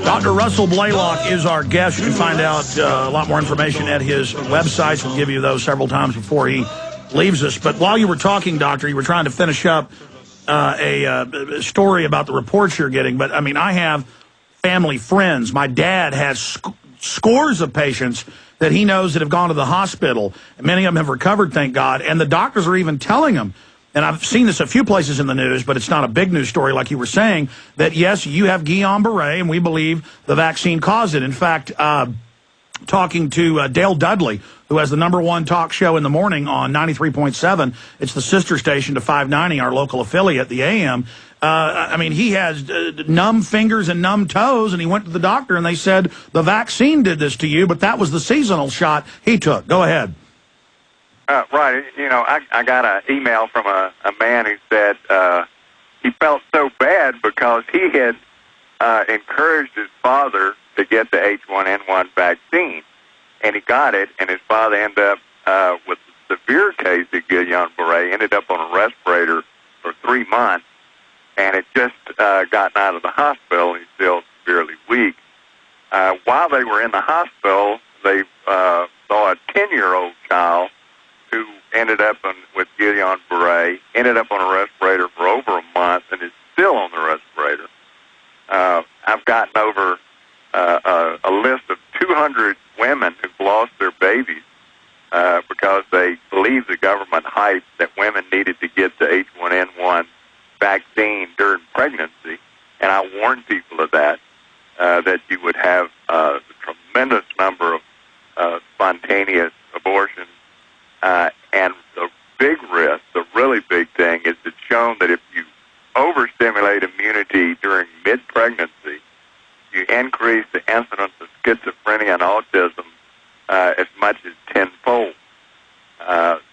Dr. Russell Blaylock is our guest. You can find out a lot more information at his websites. We'll give you those several times before he leaves us. But while you were talking, Doctor, you were trying to finish up a story about the reports you're getting. But, I mean, I have family friends. My dad has scores of patients that he knows that have gone to the hospital. Many of them have recovered, thank God. And the doctors are even telling them, and I've seen this a few places in the news, but it's not a big news story like you were saying, that, yes, you have Guillain-Barré, and we believe the vaccine caused it. In fact, talking to Dale Dudley, who has the #1 talk show in the morning on 93.7, it's the sister station to 590, our local affiliate, the AM. I mean, he has numb fingers and numb toes, and he went to the doctor, and they said, the vaccine did this to you, but that was the seasonal shot he took. Go ahead. Right. You know, I got an email from a man who said he felt so bad because he had encouraged his father to get the H1N1 vaccine, and he got it, and his father ended up with a severe case of Guillain-Barré, ended up on a respirator for 3 months, and had just gotten out of the hospital. He's still severely weak. While they were in the hospital, they saw a 10-year-old child who ended up with Guillain-Barré, ended up on a respirator for over a month, and is still on the respirator. I've gotten over a list of 200 women who've lost their babies because they believed the government hype that women needed to get the H1N1 vaccine during pregnancy, and I warned people of that, that you would have a tremendous number of spontaneous abortions. And the big risk, the really big thing, is it's shown that if you overstimulate immunity during mid-pregnancy, you increase the incidence of schizophrenia and autism as much as tenfold.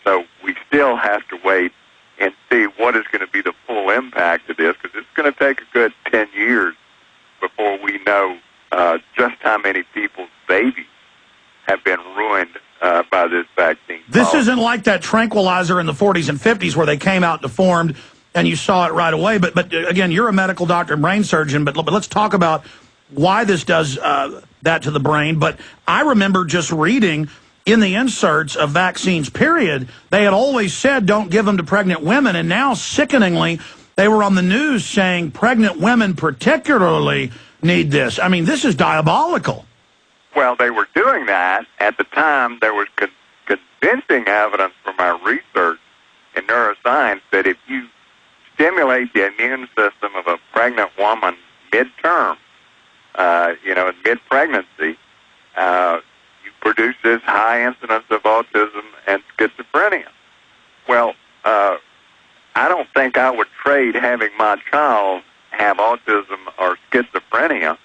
So we still have to wait and see what is going to be the full impact of this, because it's going to take a good 10 years before we know just how many people's babies have been ruined by this vaccine. This isn't like that tranquilizer in the 40s and 50s where they came out deformed and you saw it right away. But again, you're a medical doctor and brain surgeon, but let's talk about why this does that to the brain. But I remember just reading in the inserts of vaccines, period, they had always said don't give them to pregnant women, and now, sickeningly, they were on the news saying pregnant women particularly need this. I mean, this is diabolical. Well, they were doing that. At the time, there was convincing evidence from our research in neuroscience that if you stimulate the immune system of a pregnant woman midterm, in mid-pregnancy, you produce this high incidence of autism and schizophrenia. Well, I don't think I would trade having my child have autism or schizophrenia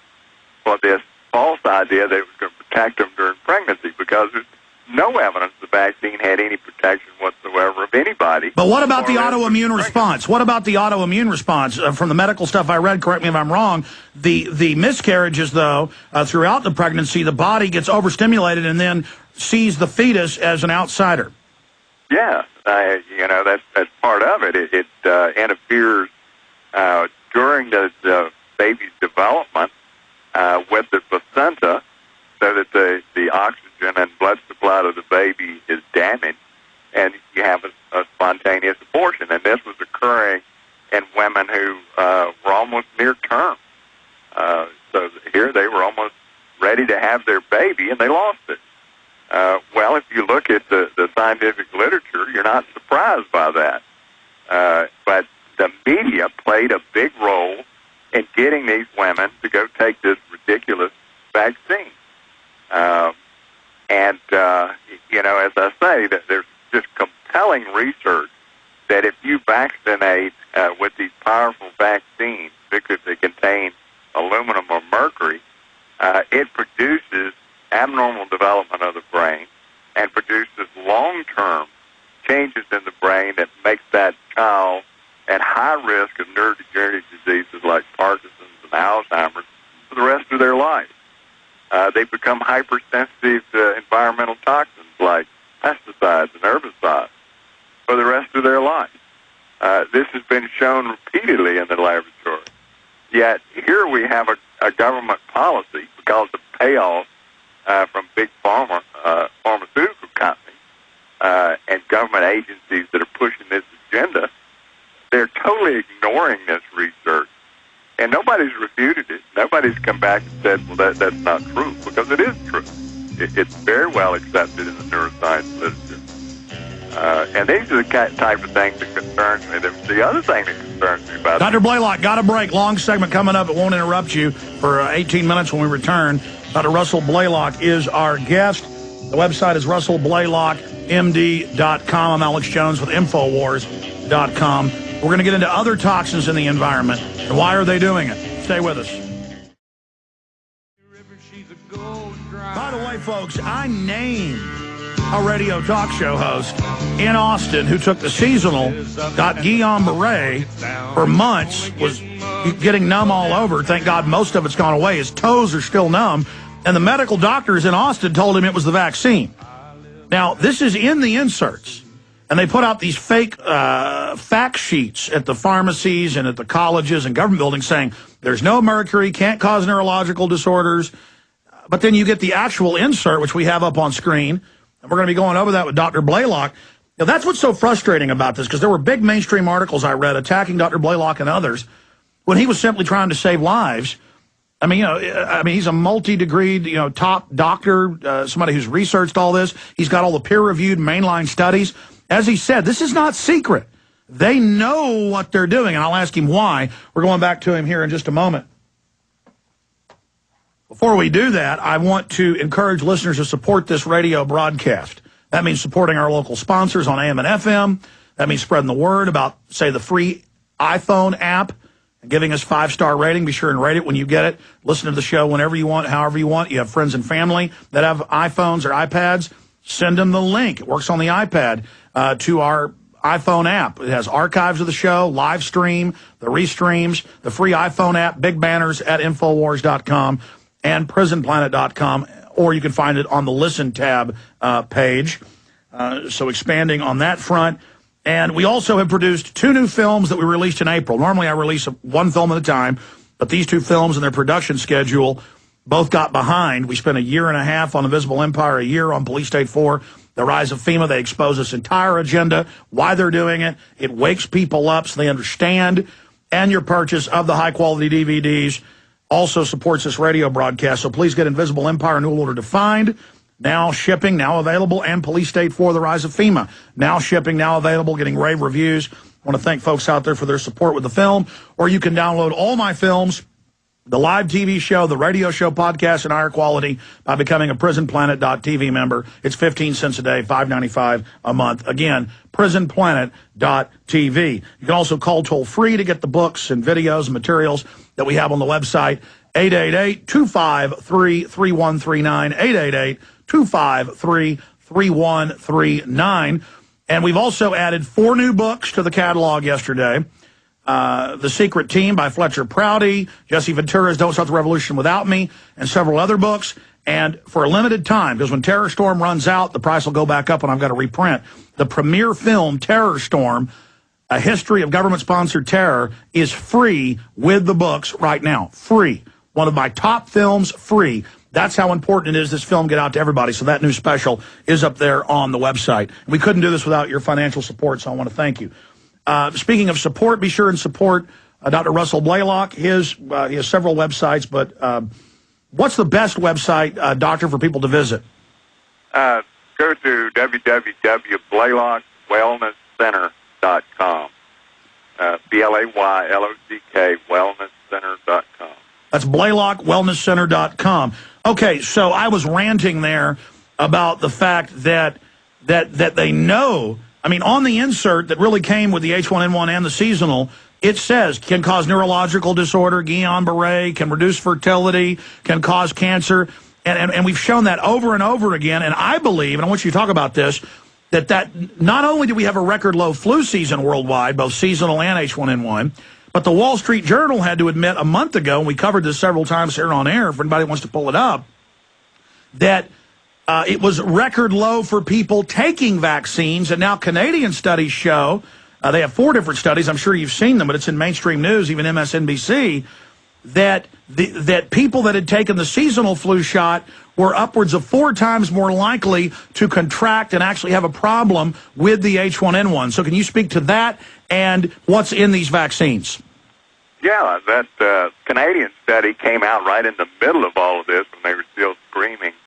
for this false idea that it was going to protect them during pregnancy, because there's no evidence the vaccine had any protection whatsoever of anybody. But what about the autoimmune response? What about the autoimmune response? From the medical stuff I read, correct me if I'm wrong, the miscarriages, though, throughout the pregnancy, the body gets overstimulated and then sees the fetus as an outsider. Yeah, that's part of it. It interferes during the baby's development with the placenta, so that the oxygen and blood supply to the baby is damaged, and you have a spontaneous abortion. And this was occurring in women who were almost near term. So here they were almost ready to have their baby, and they lost it. Well, if you look at the scientific literature, you're not surprised by that. But the media played a big role in getting these women to go take this ridiculous vaccine. As I say, that there's just compelling research that if you vaccinate with these powerful vaccines, because they contain aluminum or mercury, it produces abnormal development of the brain and produces long-term changes in the brain that makes that child at high risk of neurodegenerative diseases like Parkinson's and Alzheimer's for the rest of their life. They become hypersensitive to environmental toxins like pesticides and herbicides for the rest of their life. This has been shown repeatedly in the laboratory. Yet here here we have a government policy because of payoff from big pharmaceutical companies and government agencies that are pushing this agenda. They're totally ignoring this research, and nobody's refuted it. Nobody's come back and said, well, that's not true, because it is true. It's very well accepted in the neuroscience literature. And these are the type of things that concerns me. The other thing that concerns me about Dr. Blaylock, got a break. Long segment coming up. It won't interrupt you for 18 minutes when we return. Dr. Russell Blaylock is our guest. The website is russellblaylockmd.com. I'm Alex Jones with Infowars.com. We're going to get into other toxins in the environment and why are they doing it. Stay with us. By the way, folks, I named a radio talk show host in Austin who took the seasonal, got Guillain-Barré for months, was getting numb all over. Thank God most of it's gone away. His toes are still numb. And the medical doctors in Austin told him it was the vaccine. Now, this is in the inserts. And they put out these fake fact sheets at the pharmacies and at the colleges and government buildings saying there's no mercury, can't cause neurological disorders. But then you get the actual insert, which we have up on screen. And we're going to be going over that with Dr. Blaylock. Now, that's what's so frustrating about this, because there were big mainstream articles I read attacking Dr. Blaylock and others when he was simply trying to save lives. I mean, he's a multi-degreed, top doctor, somebody who's researched all this. He's got all the peer-reviewed mainline studies. As he said, this is not secret. They know what they're doing, and I'll ask him why. We're going back to him here in just a moment. Before we do that, I want to encourage listeners to support this radio broadcast. That means supporting our local sponsors on AM and FM. That means spreading the word about, say, the free iPhone app and giving us 5-star rating. Be sure and rate it when you get it. Listen to the show whenever you want, however you want. You have friends and family that have iPhones or iPads. Send them the link. It works on the iPad to our iPhone app. It has archives of the show, live stream, the restreams, the free iPhone app, big banners at Infowars.com and PrisonPlanet.com, or you can find it on the Listen tab page. So expanding on that front. And we also have produced 2 new films that we released in April. Normally I release one film at a time, but these 2 films and their production schedule both got behind. We spent a year and a half on Invisible Empire, a year on Police State 4, The Rise of FEMA. They expose this entire agenda, why they're doing it. It wakes people up so they understand. And your purchase of the high-quality DVDs also supports this radio broadcast. So please get Invisible Empire, New Order Defined. Now shipping, now available, and Police State 4, The Rise of FEMA. Now shipping, now available, getting rave reviews. I want to thank folks out there for their support with the film. Or you can download all my films, the live TV show, the radio show, podcast, and higher quality by becoming a PrisonPlanet.tv member. It's 15 cents a day, $5.95 a month. Again, PrisonPlanet.tv. You can also call toll-free to get the books and videos and materials that we have on the website, 888-253-3139, 888-253-3139. And we've also added 4 new books to the catalog yesterday. The Secret Team by Fletcher Prouty, Jesse Ventura's Don't Start the Revolution Without Me, and several other books. And for a limited time, because when Terror Storm runs out, the price will go back up and I've got to reprint. The premiere film, Terror Storm, A History of Government-Sponsored Terror, is free with the books right now. Free. One of my top films, free. That's how important it is this film get out to everybody. So that new special is up there on the website. We couldn't do this without your financial support, so I want to thank you. Speaking of support, be sure and support Dr. Russell Blaylock. He has several websites, but what's the best website, Doctor, for people to visit? Go to www.BlaylockWellnessCenter.com. BLAYLOCK wellnesscenter.com. That's BlaylockWellnessCenter.com. Okay, so I was ranting there about the fact that they know. I mean, on the insert that really came with the H1N1 and the seasonal, it says can cause neurological disorder, Guillain-Barré, can reduce fertility, can cause cancer. And we've shown that over and over again. And I believe, and I want you to talk about this, that not only do we have a record low flu season worldwide, both seasonal and H1N1, but the Wall Street Journal had to admit a month ago, and we covered this several times here on air, if anybody wants to pull it up, that it was record low for people taking vaccines, and now Canadian studies show, they have 4 different studies, I'm sure you've seen them, but it's in mainstream news, even MSNBC, that that people that had taken the seasonal flu shot were upwards of 4 times more likely to contract and actually have a problem with the H1N1. So can you speak to that and what's in these vaccines? Yeah, that Canadian study came out right in the middle of all of this when they were still screaming